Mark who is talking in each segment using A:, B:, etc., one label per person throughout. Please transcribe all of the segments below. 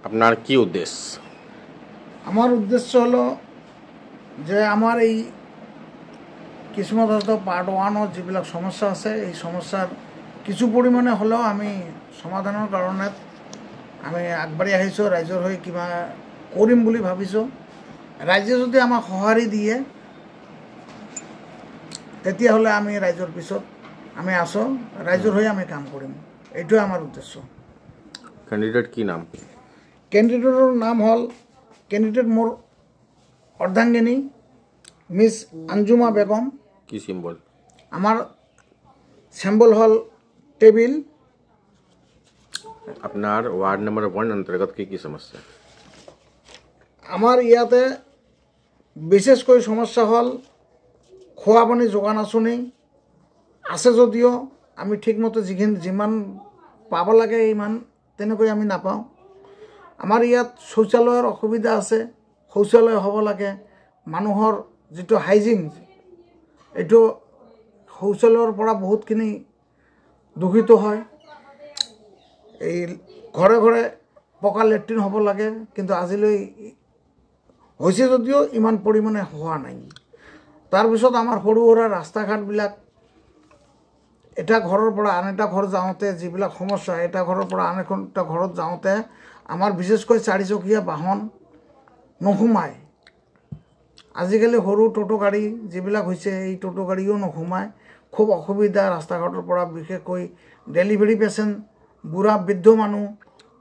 A: আপনার কি উদ্দেশ্য?
B: আমার উদ্দেশ্য হলো যে আমার এই কিসমত হস্ত পার্ট 1 যিবিলাক সমস্যা আছে এই সমস্যার কিছু পরিমাণে হলেও আমি সমাধানৰ কাৰণে আমি আগবাঢ়ি আহিছোঁ। ৰাইজৰ হৈ কিবা কৰিম বুলি ভাবিছোঁ। ৰাইজে যদি আমাক সঁহাৰি দিয়ে তেতিয়াহ'লে আমি ৰাইজৰ পিছত আমি আছোঁ, ৰাইজৰ হৈ আমি কাম কৰিম। এইটোৱে আমাৰ উদ্দেশ্য।
A: ক্যান্ডিডেট কি নাম?
B: ক্যান্ডিডেটৰ নাম হ'ল ক্যান্ডিডেট মোৰ অৰ্ধাঙ্গিনী মিস আঞ্জুমা বেগম।
A: কি সিম্বল?
B: আমার সিম্বল হল টেবিল।
A: আপনার ওয়ার্ড নম্বর 1 অন্তর্গত কি সমস্যা?
B: আমার ইয়াতে বিশেষকৈ সমস্যা হল খোৱা পানী যোগান আঁচনি আছে যদিও আমি ঠিকমতে যিমান পাব লাগে ইমান তেনেকৈ আমি নাপাওঁ। আমাৰ ইয়াত শৌচালয়ৰ অসুবিধা আছে, শৌচালয় হ'ব লাগে। মানুহৰ যিটো হাইজিন এইটো শৌচালয়ৰ পৰা বহুতখিনি দূষিত হয়। এই ঘৰে ঘৰে পকা লেট্ৰিন হ'ব লাগে, কিন্তু আজিলৈ হৈছে যদিও ইমান পৰিমাণে হোৱা নাই। তাৰপিছত আমাৰ সৰু সুৰা ৰাস্তা ঘাটবিলাক এটা ঘৰৰ পৰা আন এটা ঘৰ যাওঁতে যিবিলাক সমস্যা, এটা ঘৰৰ পৰা আন এটা ঘৰত যাওঁতে আমাৰ বিশেষকৈ 4 চকীয়া বাহন নোসোমায়। আজিকালি সৰু টোটো গাড়ী যিবিলাক হৈছে এই টোটো গাড়ীও নোসোমায়। খুব অসুবিধা ৰাস্তা ঘাটৰ পৰা, বিশেষকৈ ডেলিভাৰী পেচেণ্ট, বুঢ়া বৃদ্ধ মানুহ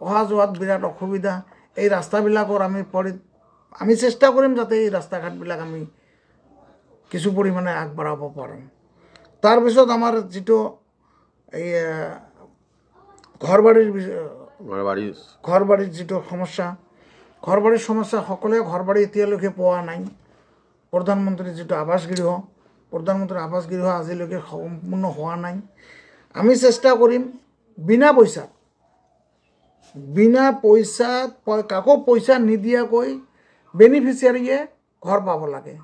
B: অহা যোৱাত বিৰাট অসুবিধা। এই ৰাস্তাবিলাকৰ আমি চেষ্টা কৰিম যাতে এই ৰাস্তা ঘাটবিলাক আমি কিছু পৰিমাণে আগবঢ়াব পাৰোঁ। তাৰপিছত আমাৰ যিটো এই ঘৰবাৰীৰ যিটো সমস্যা, ঘৰবাৰীৰ সমস্যা সকলোৱে ঘৰবাৰী এতিয়ালৈকে পোৱা নাই। প্ৰধানমন্ত্ৰীৰ যিটো আৱাস গৃহ, প্ৰধানমন্ত্ৰীৰ আৱাস গৃহ আজিলৈকে সম্পূৰ্ণ হোৱা নাই। আমি চেষ্টা কৰিম বিনা পইচাত কাকো পইচা নিদিয়াকৈ বেনিফিচিয়াৰীয়ে ঘৰ পাব লাগে।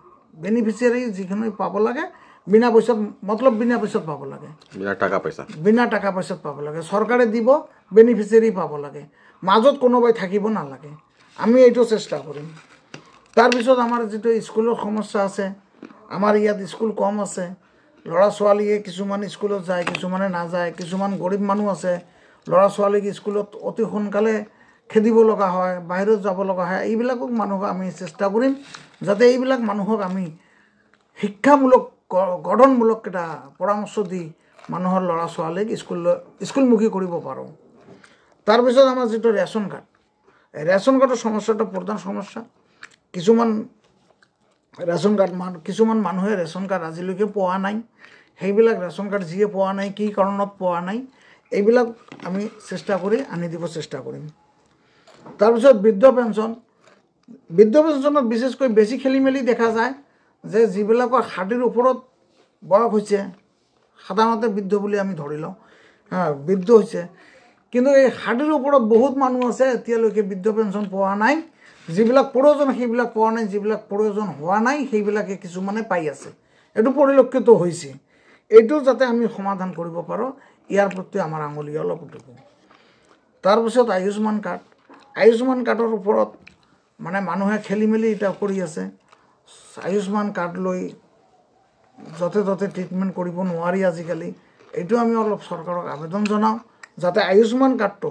B: বেনিফিচিয়াৰী যিখিনি পাব লাগে বিনা পইচাত, মতলব বিনা পইচাত পাব লাগে, বিনা টাকা পইচাত পাব লাগে। চৰকাৰে দিব, বেনিফিচিয়াৰী পাব লাগে, মাজত কোনোবাই থাকিব নালাগে। আমি এইটো চেষ্টা কৰিম। তাৰপিছত আমাৰ যিটো স্কুলৰ সমস্যা আছে, আমাৰ ইয়াত স্কুল কম আছে। ল'ৰা ছোৱালীয়ে কিছুমান স্কুলত যায়, কিছুমানে নাযায়। কিছুমান গৰীব মানুহ আছে, ল'ৰা ছোৱালীক স্কুলত অতি সোনকালে খেদিব লগা হয়, বাহিৰত যাব লগা হয়। এইবিলাকক মানুহক আমি চেষ্টা কৰিম যাতে এইবিলাক মানুহক আমি শিক্ষামূলক গঠনমূলক এটা পৰামৰ্শ দি মানুহৰ ল'ৰা ছোৱালীক স্কুলমুখী কৰিব পাৰোঁ। তাৰপিছত আমাৰ যিটো ৰেচন কাৰ্ড, ৰেচন কাৰ্ডৰ সমস্যাটো প্ৰধান সমস্যা। কিছুমান মানুহে ৰেচন কাৰ্ড আজিলৈকে পোৱা নাই। সেইবিলাক ৰেচন কাৰ্ড যিয়ে পোৱা নাই, কি কাৰণত পোৱা নাই, এইবিলাক আমি চেষ্টা কৰি আনি দিব চেষ্টা কৰিম। তাৰপিছত বৃদ্ধ পেঞ্চনত বিশেষকৈ বেছি খেলি মেলি দেখা যায় যে যিবিলাকৰ 60ৰ ওপৰত বয়স হৈছে, সাধাৰণতে বৃদ্ধ বুলি আমি ধৰি লওঁ, বৃদ্ধ হৈছে, কিন্তু এই 60ৰ ওপৰত বহুত মানুহ আছে এতিয়ালৈকে বৃদ্ধ পেঞ্চন পোৱা নাই। যিবিলাক প্ৰয়োজন সেইবিলাক পোৱা নাই, যিবিলাক প্ৰয়োজন হোৱা নাই সেইবিলাকে কিছুমানে পাই আছে। এইটো পৰিলক্ষিত হৈছে। এইটো যাতে আমি সমাধান কৰিব পাৰোঁ, ইয়াৰ প্ৰতি আমাৰ আঙুলি অলপ উঠিব। তাৰপিছত আয়ুষ্মান কাৰ্ডৰ ওপৰত মানে মানুহে খেলি মেলি এতিয়া কৰি আছে। আয়ুষ্মান কাৰ্ড লৈ য'তে ত'তে ট্ৰিটমেণ্ট কৰিব নোৱাৰি আজিকালি। এইটো আমি অলপ চৰকাৰক আবেদন জনাওঁ যাতে আয়ুষ্মান কাৰ্ডটো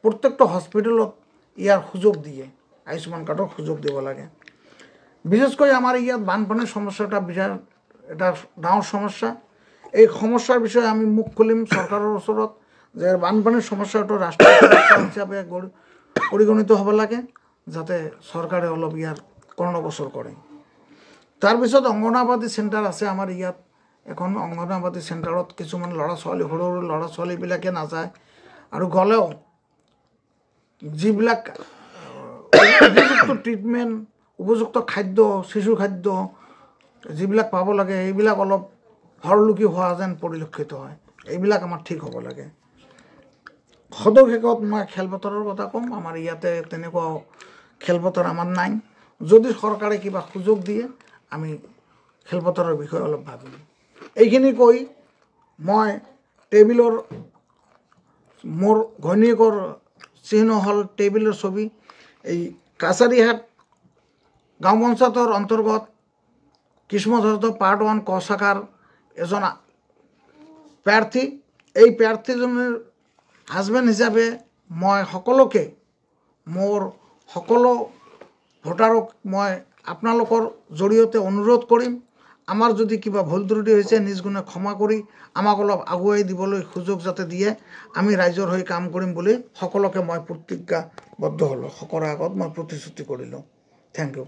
B: প্ৰত্যেকটো হস্পিটেলত ইয়াৰ সুযোগ দিয়ে, আয়ুষ্মান কাৰ্ডৰ সুযোগ দিব লাগে। বিশেষকৈ আমাৰ ইয়াত বানপানীৰ সমস্যাটা বিৰাট এটা ডাঙৰ সমস্যা। এই সমস্যাৰ বিষয়ে আমি মুখ খুলিম চৰকাৰৰ ওচৰত যে বানপানীৰ সমস্যাটো ৰাষ্ট্ৰীয় সমস্যা হিচাপে পৰিগণিত হ'ব লাগে, যাতে চৰকাৰে অলপ ইয়াৰ কৰ্ণগোচৰ কৰে। তাৰপিছত অংগনবাদী চেণ্টাৰ আছে আমাৰ ইয়াত। এখন অংগনবাদী চেণ্টাৰত কিছুমান ল'ৰা ছোৱালী, সৰু সৰু ল'ৰা ছোৱালীবিলাকে নাযায়, আৰু গ'লেও যিবিলাক উপযুক্ত ট্ৰিটমেণ্ট, উপযুক্ত খাদ্য, শিশু খাদ্য যিবিলাক পাব লাগে সেইবিলাক অলপ হৰলুকি হোৱা যেন পৰিলক্ষিত হয়। এইবিলাক আমাৰ ঠিক হ'ব লাগে। সদৌ মই খেলপথাৰৰ কথা ক'ম। আমাৰ ইয়াতে তেনেকুৱা খেলপথাৰ আমাৰ নাই। যদি চৰকাৰে কিবা সুযোগ দিয়ে আমি খেলপথাৰৰ বিষয়ে অলপ ভাবিম। এইখিনি কৈ মই টেবিলৰ মোৰ ঘৈণীয়েকৰ চিহ্ন হ'ল টেবিলৰ ছবি। এই কাছাৰীহাট গাঁও পঞ্চায়তৰ অন্তৰ্গত কিসমত পাৰ্ট 1 ক শাখাৰ এজন প্ৰাৰ্থী। এই প্ৰাৰ্থীজনৰ হাজবেণ্ড হিচাপে মই সকলোকে, মোৰ সকলো ভোটাৰক মই আপোনালোকৰ জৰিয়তে অনুৰোধ কৰিম, আমাৰ যদি কিবা ভুল ত্ৰুটি হৈছে নিজ গুণে ক্ষমা কৰি আমাক অলপ আগুৱাই দিবলৈ সুযোগ যাতে দিয়ে, আমি ৰাইজৰ হৈ কাম কৰিম বুলি সকলোকে মই প্ৰতিজ্ঞাবদ্ধ হ'লোঁ, সকলোৰে আগত মই প্ৰতিশ্ৰুতি কৰিলোঁ। Thank U.